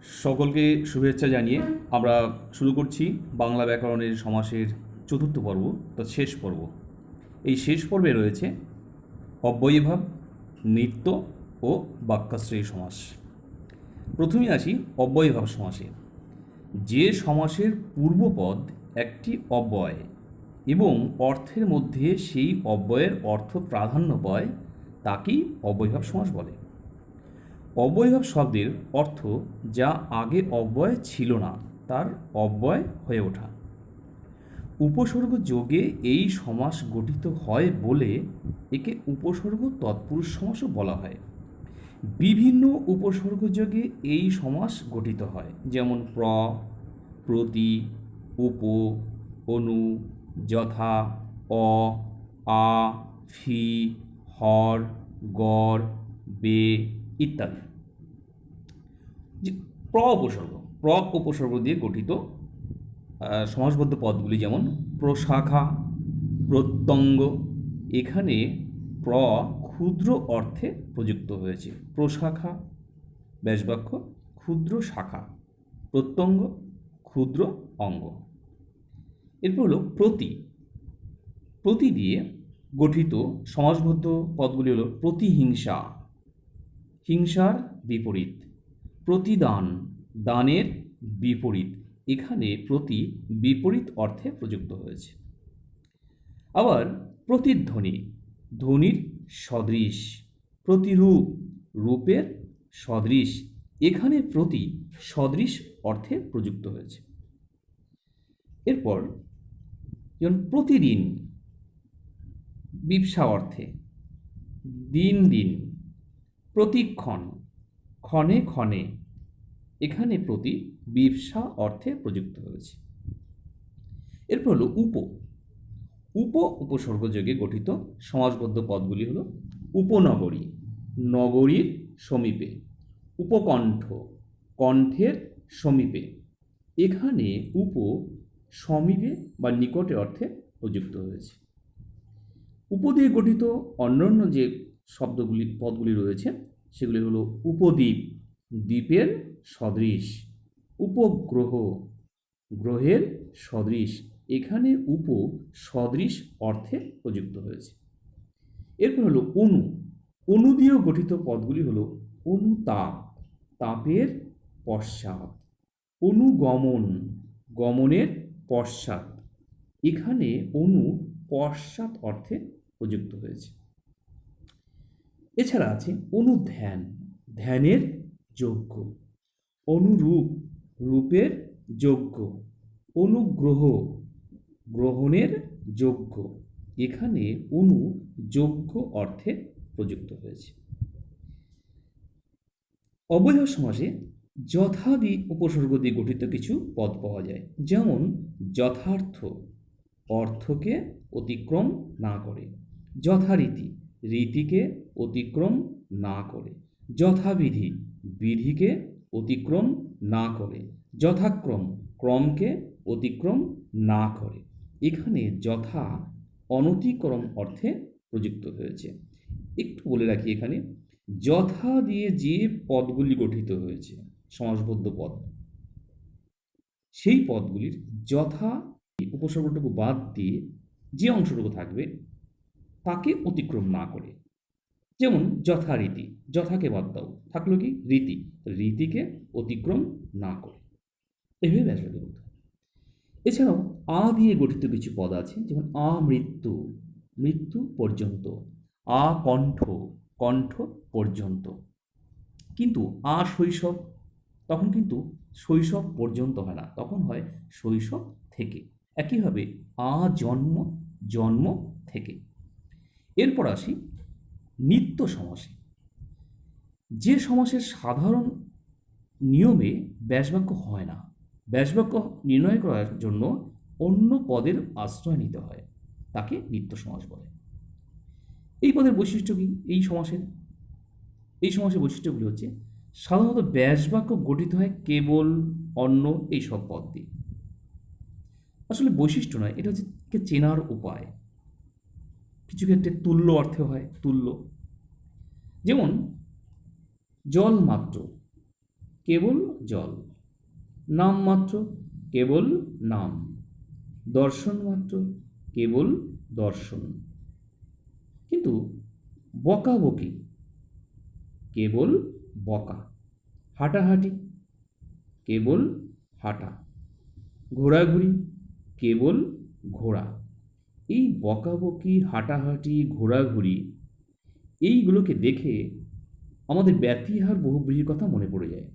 সকলকে শুভেচ্ছা জানিয়ে আমরা শুরু করছি বাংলা ব্যাকরণের সমাসের চতুর্থ পর্ব, অর্থাৎ শেষ পর্ব। এই শেষ পর্বে রয়েছে অব্যয়ীভাব, নৃত্য ও বাক্যাশ্রয়ী সমাস। প্রথমে আসি অব্যয়ীভাব সমাসে। যে সমাসের পূর্বপদ একটি অব্যয় এবং অর্থের মধ্যে সেই অব্যয়ের অর্থ প্রাধান্য পায় তাকেই অব্যয়ীভাব সমাস বলে। অব্যয়ীভাব শব্দের অর্থ যা আগে অব্যয় ছিল না তার অব্যয় হয়ে ওঠা। উপসর্গ যোগে এই সমাস গঠিত হয় বলে একে উপসর্গ তৎপুরুষ সমাসও বলা হয়। বিভিন্ন উপসর্গ যোগে এই সমাস গঠিত হয়, যেমন প্র, প্রতি, উপ, অনু, যথা, অ, আ, ফি, হর, গড়, বে ইত্যাদি। যে প্র উপসর্গ দিয়ে গঠিত সমাসবদ্ধ পদগুলি যেমন প্রশাখা, প্রত্যঙ্গ। এখানে প্র ক্ষুদ্র অর্থে প্রযুক্ত হয়েছে। প্রশাখা ব্যাসবাক্য, ক্ষুদ্র শাখা, প্রত্যঙ্গ ক্ষুদ্র অঙ্গ। এরপর হলো প্রতি। প্রতি দিয়ে গঠিত সমাসবদ্ধ পদগুলি হলো প্রতিহিংসা, হিংসার বিপরীত, প্রতিদান, দানের বিপরীত। এখানে প্রতি বিপরীত অর্থে প্রযুক্ত হয়েছে। আবার প্রতিধ্বনি, ধ্বনির সদৃশ, প্রতিরূপ, রূপের সদৃশ। এখানে প্রতি সদৃশ অর্থে প্রযুক্ত হয়েছে। এরপর যেমন প্রতিদিন বিপসা অর্থে, দিন দিন, প্রতিক্ষণ, ক্ষণে ক্ষণে। এখানে প্রতি বিপসা অর্থে প্রযুক্ত হয়েছে। এরপর হলো উপ। উপ উপসর্গ যোগে গঠিত সমাসবদ্ধ পদগুলি হলো উপনগরী, নগরীর সমীপে, উপকণ্ঠ, কণ্ঠের সমীপে। এখানে উপ সমীপে বা নিকটে অর্থে প্রযুক্ত হয়েছে। উপ দিয়ে গঠিত অন্যান্য যে শব্দগুলি পদগুলি রয়েছে সেগুলি হলো উপদ্বীপ, দ্বীপের সদৃশ, উপগ্রহ, গ্রহের সদৃশ। এখানে উপ সদৃশ অর্থে প্রযুক্ত হয়েছে। এরপর হলো অনু। অনু দিয়ে গঠিত পদগুলি হলো অনুতাপ, তাপের পশ্চাৎ, অনুগমন, গমনের পশ্চাৎ। এখানে অনু পশ্চাৎ অর্থে প্রযুক্ত হয়েছে। এছাড়া আছে অনুধ্যান, ধ্যানের যোগ্য, অনুরূপ, রূপের যোগ্য, অনুগ্রহ, গ্রহণের যোগ্য। এখানে অনু যোগ্য অর্থে প্রযুক্ত হয়েছে। অব্যয়ীভাব সমাসে যথাদি উপসর্গ দিয়ে গঠিত কিছু পদ পাওয়া যায়, যেমন যথার্থ, অর্থকে অতিক্রম না করে, যথারীতি, রীতিকে অতিক্রম না করে, যথাবিধি, বিধিকে অতিক্রম না করে, যথাক্রম, ক্রমকে অতিক্রম না করে। এখানে যথা অনতিক্রম অর্থে প্রযুক্ত হয়েছে। একটু বলে রাখি, এখানে যথা দিয়ে যে পদগুলি গঠিত হয়েছে সমাসবদ্ধ পদ, সেই পদগুলির যথা উপসর্গটুকু বাদ দিয়ে যে অংশটুকু থাকবে তাকে অতিক্রম না করে। যেমন যথারীতি, যথাকে বাদ দাও, থাকলো কি রীতি, রীতিকে অতিক্রম না করে। এভাবে ব্যাসবাক্য বলতে হয়। এছাড়াও আ দিয়ে গঠিত কিছু পদ আছে, যেমন আমৃত্যু, মৃত্যু পর্যন্ত, আকণ্ঠ, কণ্ঠ পর্যন্ত। কিন্তু শৈশব, তখন কিন্তু শৈশব পর্যন্ত হয় না, তখন হয় শৈশব থেকে। একইভাবে জন্ম, জন্ম থেকে। এরপর আসি নিত্য সমাসে। যে সমাসের সাধারণ নিয়মে ব্যাসবাক্য হয় না, ব্যাসবাক্য নির্ণয় করার জন্য অন্য পদের আশ্রয় নিতে হয়, তাকে নিত্য সমাস বলে। এই পদের বৈশিষ্ট্য কি? এই সমাসের বৈশিষ্ট্যগুলি হচ্ছে, সাধারণত ব্যাসবাক্য গঠিত হয় কেবল, অন্য, এইসব পদ দিয়ে। আসলে বৈশিষ্ট্য নয়, এটা হচ্ছে চেনার উপায়। কিছু ক্ষেত্রে তুল্য অর্থে হয়, তুল্য। যেমন জল মাত্র, কেবল জল। নাম মাত্র, কেবল নাম। দর্শন মাত্র, কেবল দর্শন। কিন্তু বকাবকি, কেবল বকা। হাঁটাহাঁটি, কেবল হাঁটা। ঘোরাঘুরি, কেবল ঘোরা। এই বকাবকি, হাঁটাহাঁটি, ঘোরাঘুরি এইগুলোকে দেখে আমাদের ব্যতিহার বহুব্রীহির কথা মনে পড়ে যায়।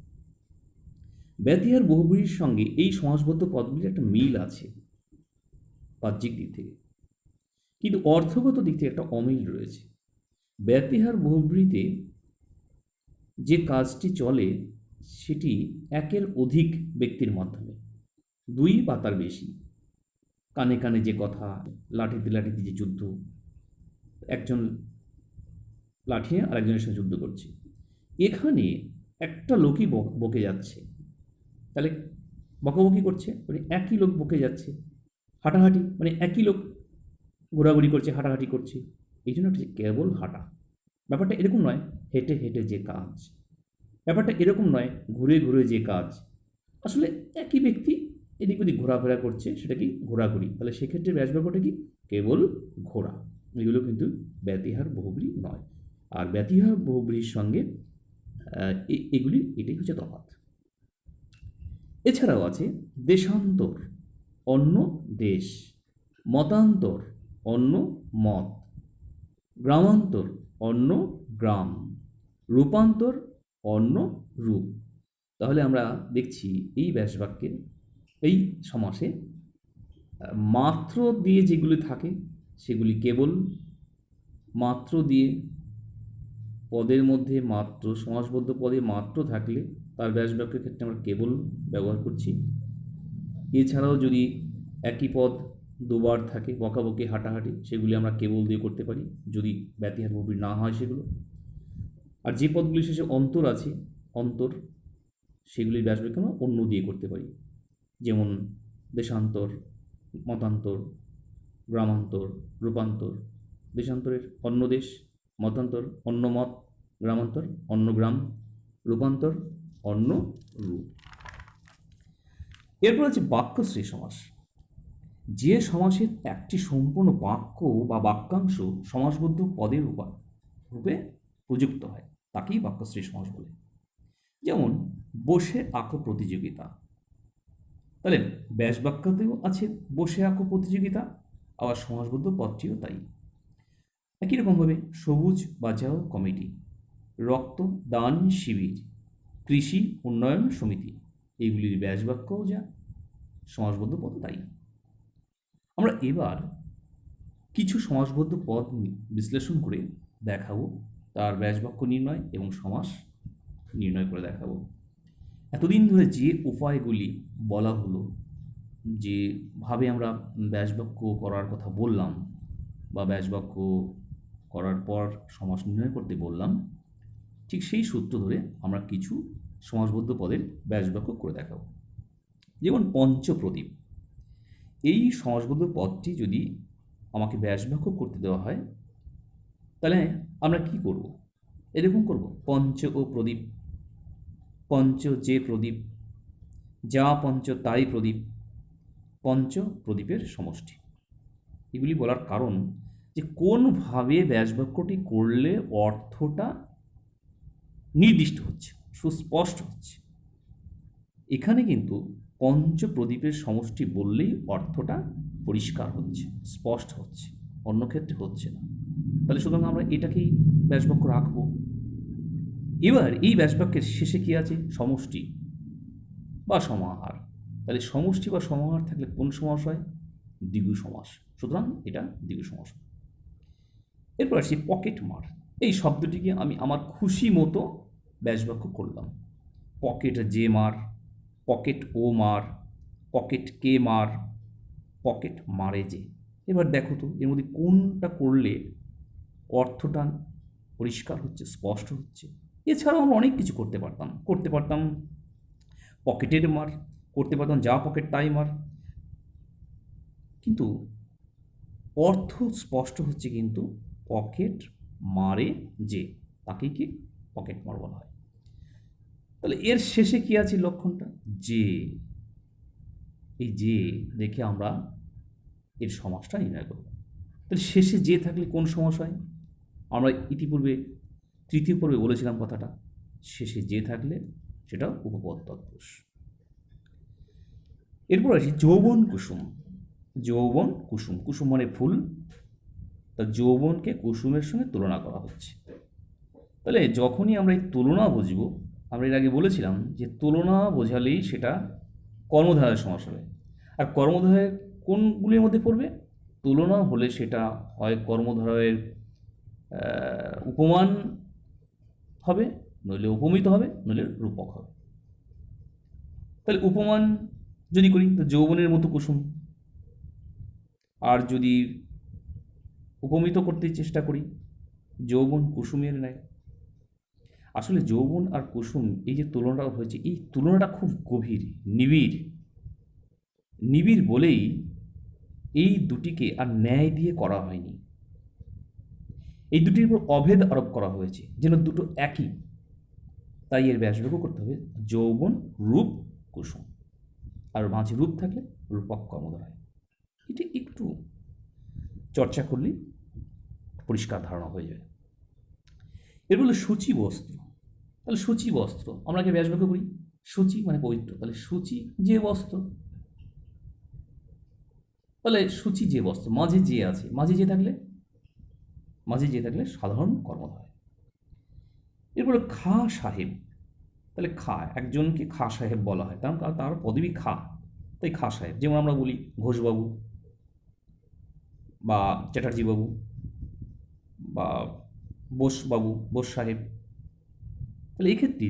ব্যতিহার বহুব্রীহির সঙ্গে এই সমাসবদ্ধ পদগুলির একটা মিল আছে বাহ্যিক দিক থেকে, কিন্তু অর্থগত দিক থেকে একটা অমিল রয়েছে। ব্যতিহার বহুব্রীহিতে যে কাজটি চলে সেটি একের অধিক ব্যক্তির মাধ্যমে, দুই বা তার বেশি। কানে কানে যে কথা, লাঠিতে লাঠিতে যে যুদ্ধ, একজন লাঠি নিয়ে আরেকজনের সঙ্গে যুদ্ধ করছে। এখানে একটা লোকই বকে যাচ্ছে, তাহলে বকাবকি করছে মানে একই লোক বকে যাচ্ছে। হাঁটাহাঁটি মানে একই লোক ঘোরাঘুরি করছে, হাঁটাহাঁটি করছে। এই জন্য হচ্ছে কেবল হাঁটা। ব্যাপারটা এরকম নয় হেঁটে হেঁটে যে কাজ, ব্যাপারটা এরকম নয় ঘুরে ঘুরে যে কাজ। আসলে একই ব্যক্তি এদিক ওদিক ঘোরাফেরা করছে, সেটা কি ঘোরাঘুরি। তাহলে সেক্ষেত্রে ব্যাসবাক্যটা কি কেবল ঘোরা। এগুলো কিন্তু ব্যতিহার বহুব্রীহি নয়। আর ব্যতিহার বহুব্রীহির সঙ্গে এগুলি এটাই হচ্ছে তফাৎ। এছাড়াও আছে দেশান্তর, অন্য দেশ। মতান্তর, অন্য মত। গ্রামান্তর, অন্য গ্রাম। রূপান্তর, অন্য রূপ। তাহলে আমরা দেখছি এই ব্যাসবাক্যে, এই সমাসে মাত্র দিয়ে যেগুলি থাকে সেগুলি কেবল। মাত্র দিয়ে, পদের মধ্যে মাত্র, সমাসবদ্ধ পদে মাত্র থাকলে তার ব্যাসবাক্যের ক্ষেত্রে আমরা কেবল ব্যবহার করছি। এছাড়াও যদি একই পদ দুবার থাকে, বকাবকি, হাঁটাহাঁটি, সেগুলি আমরা কেবল দিয়ে করতে পারি যদি ব্যতিহার বহুব্রীহি না হয় সেগুলো। আর যে পদগুলি শেষে অন্তর আছে, অন্তর, সেগুলির ব্যাসবাক্য আমরা অন্য দিয়ে করতে পারি। যেমন দেশান্তর, মতান্তর, গ্রামান্তর, রূপান্তর। দেশান্তরের অন্য দেশ, মতান্তর অন্য মত, গ্রামান্তর অন্য গ্রাম, রূপান্তর অন্য রূপ। এরপর আছে বাক্যশ্রী সমাস। যে সমাসের একটি সম্পূর্ণ বাক্য বা বাক্যাংশ সমাসবদ্ধ পদের রূপে প্রযুক্ত হয় তাকেই বাক্যশ্রী সমাস বলে। যেমন বসে আঁকো প্রতিযোগিতা। তাহলে ব্যাসবাক্যতেও আছে বসে আঁকো প্রতিযোগিতা, আবার সমাসবদ্ধ পদটিও তাই। একই রকমভাবে সবুজ বাঁচাও কমিটি, রক্তদান শিবির, কৃষি উন্নয়ন সমিতি, এইগুলির ব্যাসবাক্যও যা, সমাসবদ্ধ পদ তাই। আমরা এবার কিছু সমাসবদ্ধ পদ বিশ্লেষণ করে দেখাবো, তার ব্যাসবাক্য নির্ণয় এবং সমাস নির্ণয় করে দেখাবো। এতদিন ধরে যে উপায়গুলি বলা হলো, যেভাবে আমরা ব্যাসবাক্য করার কথা বললাম বা ব্যাসবাক্য করার পর সমাস নির্ণয় করতে বললাম, ঠিক সেই সূত্র ধরে আমরা কিছু সমাসবদ্ধ পদের ব্যাসবাক্য করে দেখাবো। যেমন পঞ্চপ্রদীপ, এই সমাসবদ্ধ পদটি যদি আমাকে ব্যাসবাক্য করতে দেওয়া হয় তাহলে আমরা কি করব? এরকম করব, পঞ্চ ও প্রদীপ, পঞ্চ যে প্রদীপ, যা পঞ্চ তাই প্রদীপ, পঞ্চ প্রদীপের সমষ্টি। এগুলি বলার কারণ যে কোনভাবে ব্যাসবাক্যটি করলে অর্থটা নির্দিষ্ট হচ্ছে, সুস্পষ্ট হচ্ছে। এখানে কিন্তু পঞ্চপ্রদীপের সমষ্টি বললেই অর্থটা পরিষ্কার হচ্ছে, স্পষ্ট হচ্ছে, অন্য ক্ষেত্রে হচ্ছে না। তাহলে সুতরাং আমরা এটাকেই ব্যাসবাক্য রাখবো। এবার এই ব্যাসবাক্যের শেষে কি আছে? সমষ্টি বা সমাহার। তাহলে সমষ্টি বা সমাহার থাকলে কোন সমাস হয়? দ্বিগু সমাস। সুতরাং এটা দ্বিগু সমাস। এরপর আসি পকেট মার। এই শব্দটিকে আমি আমার খুশি মতো ব্যাসবাক্য করলাম। পকেট যে মার, পকেট ও মার, পকেট কে মার, পকেট মারে যে। এবার দেখো তো এর মধ্যে কোনটা করলে অর্থটা পরিষ্কার হচ্ছে, স্পষ্ট হচ্ছে। এছাড়াও আমরা অনেক কিছু করতে পারতাম পকেটের মার, করতে পারতাম যা পকেট তাই মার, কিন্তু অর্থ স্পষ্ট হচ্ছে কিন্তু পকেট মারে যে, তাকেই কি পকেট মার বলা হয়। তাহলে এর শেষে কি আছে লক্ষণটা? যে। এই যে দেখে আমরা এর সমাসটা নির্ণয় করব। তাহলে শেষে যে থাকলে কোন সমাস হয়? আমরা ইতিপূর্বে তৃতীয় পর্বে বলেছিলাম কথাটা, শেষে যে থাকলে সেটা উপপদ তৎপুরুষ। এরপর আসি যৌবন কুসুম। যৌবন কুসুম, কুসুম মানে ফুল, তা যৌবনকে কুসুমের সঙ্গে তুলনা করা হচ্ছে। তাহলে যখনই আমরা এই তুলনা বুঝব, আমরা এর আগে বলেছিলাম যে তুলনা বোঝালেই সেটা কর্মধারয়ের সমাস হবে। আর কর্মধারয় কোনগুলির মধ্যে পড়বে? তুলনা হলে সেটা হয় কর্মধারয়ের উপমান হবে, নইলে উপমিত হবে, নইলে রূপক হবে। তাহলে উপমান যদি করি তো যৌবনের মতো কুসুম, আর যদি উপমিত করতে চেষ্টা করি যৌবন কুসুমের ন্যায়। আসলে যৌবন আর কুসুম এই যে তুলনাটা হয়েছে, এই তুলনাটা খুব গভীর, নিবিড়। নিবিড় বলেই এই দুটিকে আর ন্যায় দিয়ে করা হয়নি, এই দুটির উপর অভেদ আরোপ করা হয়েছে যেন দুটো একই। তাই এর ব্যাসবাক্য করতে হবে যৌবন রূপ কুসুম, আর মাঝে রূপ থাকলে রূপক কর্মধারয়। এটা একটু চর্চা করলেই পরিষ্কার ধারণা হয়ে যাবে। এর বলে সূচি বস্ত্র। তাহলে সূচি বস্ত্র আমরা কি ব্যাসবাক্য করি? সূচি মানে পবিত্র, তাহলে সূচি যে বস্ত্র। তাহলে সূচি যে বস্ত্র, মাঝে যে আছে, মাঝে যে থাকলে সাধারণ কর্মধারয়। এরপরে খা সাহেব। তাহলে খা, একজনকে খা সাহেব বলা হয়, কারণ তার পদবী খা, তাই খা সাহেব। যেমন আমরা বলি ঘোষবাবু বা চ্যাটার্জিবাবু বা বোসবাবু, বোস সাহেব। তাহলে এক্ষেত্রে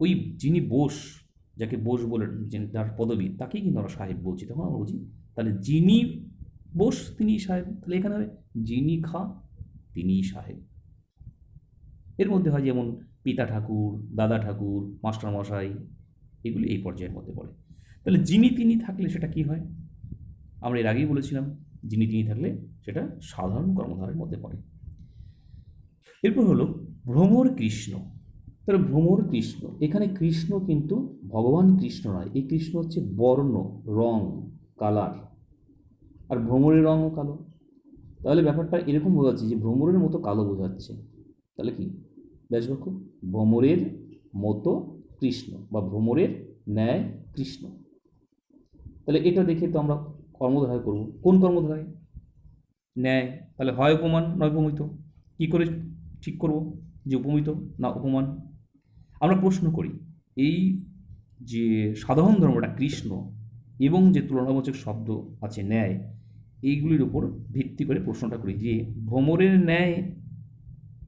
ওই যিনি বোস, যাকে বোস বলে তার পদবী, তাকেই কিন্তু আমরা সাহেব বলছি। তখন আমরা বুঝি তাহলে যিনি বোস তিনি সাহেব। তাহলে এখানে হবে যিনি খা তিনি সাহেব। এর মধ্যে হয় যেমন পিতা ঠাকুর, দাদা ঠাকুর, মাস্টারমশাই, এগুলি এই পর্যায়ের মধ্যে পড়ে। তাহলে যিনি তিনি থাকলে সেটা কি হয়? আমরা এর আগেই বলেছিলাম যিনি তিনি থাকলে সেটা সাধারণ কর্মধারের মধ্যে পড়ে। এরপর হলো ভ্রমর কৃষ্ণ। তাহলে ভ্রমর কৃষ্ণ, এখানে কৃষ্ণ কিন্তু ভগবান কৃষ্ণ নয়, এই কৃষ্ণ হচ্ছে বর্ণ, রং, কালার। আর ভ্রমরের রঙও কালো। তাহলে ব্যাপারটা এরকম বোঝাচ্ছে যে ভ্রমরের মতো কালো বোঝাচ্ছে। তাহলে কি ব্যাসবাক্য? ভ্রমরের মতো কৃষ্ণ বা ভ্রমরের ন্যায় কৃষ্ণ। তাহলে এটা দেখে তো আমরা কর্মধারয় করব। কোন কর্মধারয়? ন্যায়। তাহলে হয় উপমান নয় উপমিত। কী করে ঠিক করব যে উপমিত না উপমান? আমরা প্রশ্ন করি এই যে সাধারণ ধর্মটা কৃষ্ণ এবং যে তুলনাবাচক শব্দ আছে ন্যায়, এইগুলির উপর ভিত্তি করে প্রশ্নটা করি যে ভ্রমরের ন্যায়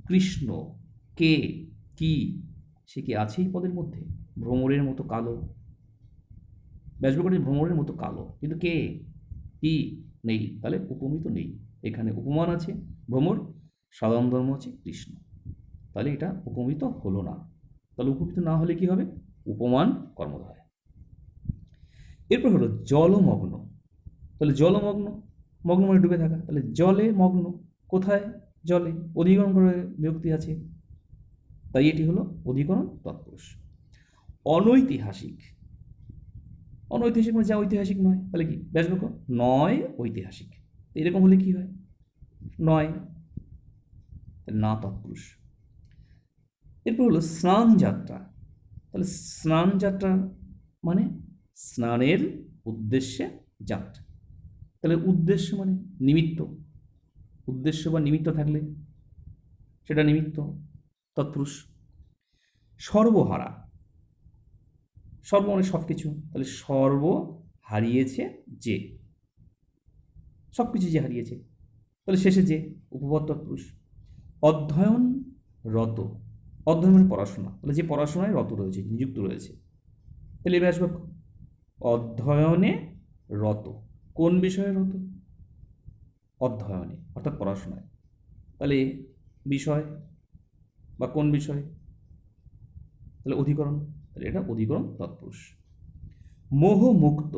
কৃষ্ণ কে, কি, সে কি আছে এই পদের মধ্যে? ভ্রমরের মতো কালো, ব্যাসবাক্যটি ভ্রমরের মতো কালো, কিন্তু কে, কি নেই, তাহলে উপমিত নেই। এখানে উপমান আছে ভ্রমর, সাধারণ ধর্ম আছে কৃষ্ণ, তাহলে এটা উপমিত হলো না। তাহলে উপমিত না হলে কি হবে? উপমান কর্মধারয়। এরপর হলো জলমগ্ন। তাহলে জলমগ্ন, মগ্ন মানে ডুবে থাকা, তাহলে জলে মগ্ন, কোথায়? জলে, অধিকরণ করে বিভক্তি আছে, তাই এটি হলো অধিকরণ তৎপুরুষ। অনৈতিহাসিক। অনৈতিহাসিক মানে যা ঐতিহাসিক নয়, তাহলে কি ব্যাসবাক্য? নয় ঐতিহাসিক। এরকম হলে কি হয়? নয়, না তৎপুরুষ। এরপর হলো স্নান যাত্রা। তাহলে স্নান যাত্রা মানে স্নানের উদ্দেশ্যে যাত্রা। তাহলে উদ্দেশ্য মানে নিমিত্ত, উদ্দেশ্য বা নিমিত্ত থাকলে সেটা নিমিত্ত তৎপুরুষ। সর্বহারা, সর্ব মানে সব কিছু, তাহলে সর্ব হারিয়েছে যে, সব কিছু যে হারিয়েছে, তাহলে শেষে যে উপপদ তৎপুরুষ। অধ্যয়ন রত, অধ্যয়ন মানে পড়াশোনা, তাহলে যে পড়াশোনায় রত রয়েছে, নিযুক্ত রয়েছে, তাহলে এবার আসবে অধ্যয়নে রত। কোন বিষয়ে রত? অধ্যয়নে, অর্থাৎ পড়াশোনায়। তাহলে বিষয় বা কোন বিষয়? তাহলে অধিকরণ, তাহলে এটা অধিকরণ তৎপুরুষ। মোহমুক্ত,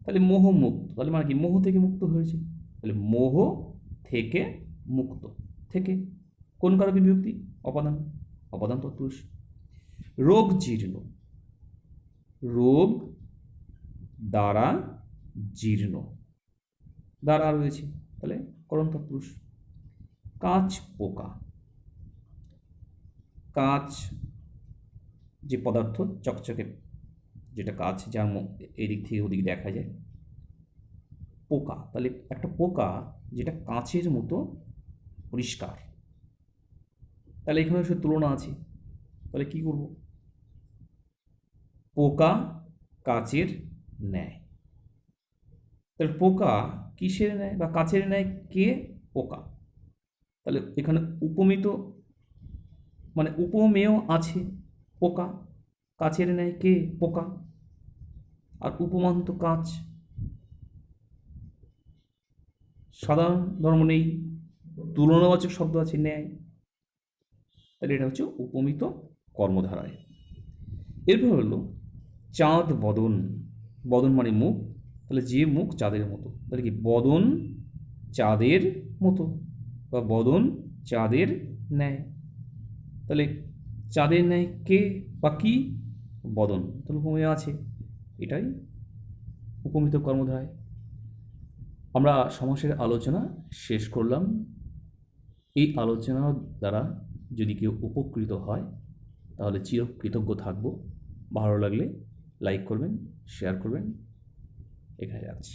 তাহলে মোহমুক্ত, তাহলে মানে কি? মোহ থেকে মুক্ত হয়েছে, তাহলে মোহ থেকে মুক্ত, থেকে কোন কারকে বিভক্তি? অপাদান, অপাদান তৎপুরুষ। রোগ জীর্ণ, রোগ দ্বারা জীর্ণ, দ্বারা রয়েছে, তাহলে করণ তৎপুরুষ। কাঁচ পোকা, কাঁচ যে পদার্থ চকচকে, যেটা কাঁচ যার এদিক থেকে ওদিক দেখা যায়, পোকা, তাহলে একটা পোকা যেটা কাঁচের মতো পরিষ্কার, তাহলে এখানে সে তুলনা আছে, তাহলে কি করব? পোকা কাচের ন্যায়, তাহলে পোকা কিসের ন্যায় বা কাচের ন্যায়? কে? পোকা। তাহলে এখানে উপমিত মানে উপমেয় আছে পোকা, কাচের ন্যায় কে? পোকা, আর উপমান তো কাঁচ, সাধারণ ধর্ম নেই, তুলনাবাচক শব্দ আছে ন্যায়, তাহলে এটা হচ্ছে উপমিত কর্মধারায়। এরপর হলো চাঁদ বদন, বদন মানে মুখ, তাহলে যে মুখ চাঁদের মতো, তাহলে কি বদন চাঁদের মতো বা বদন চাঁদের ন্যায়, তাহলে চাঁদের ন্যায় কে বা কি? বদন, তাহলে উপমেয় আছে, এটাই উপমিত কর্মধারায়। আমরা সমাসের আলোচনা শেষ করলাম। এই আলোচনার দ্বারা যদি কেউ উপকৃত হয় তাহলে চিরকৃতজ্ঞ থাকব। ভালো লাগলে লাইক করবেন, শেয়ার করবেন। এখানে রাখছি।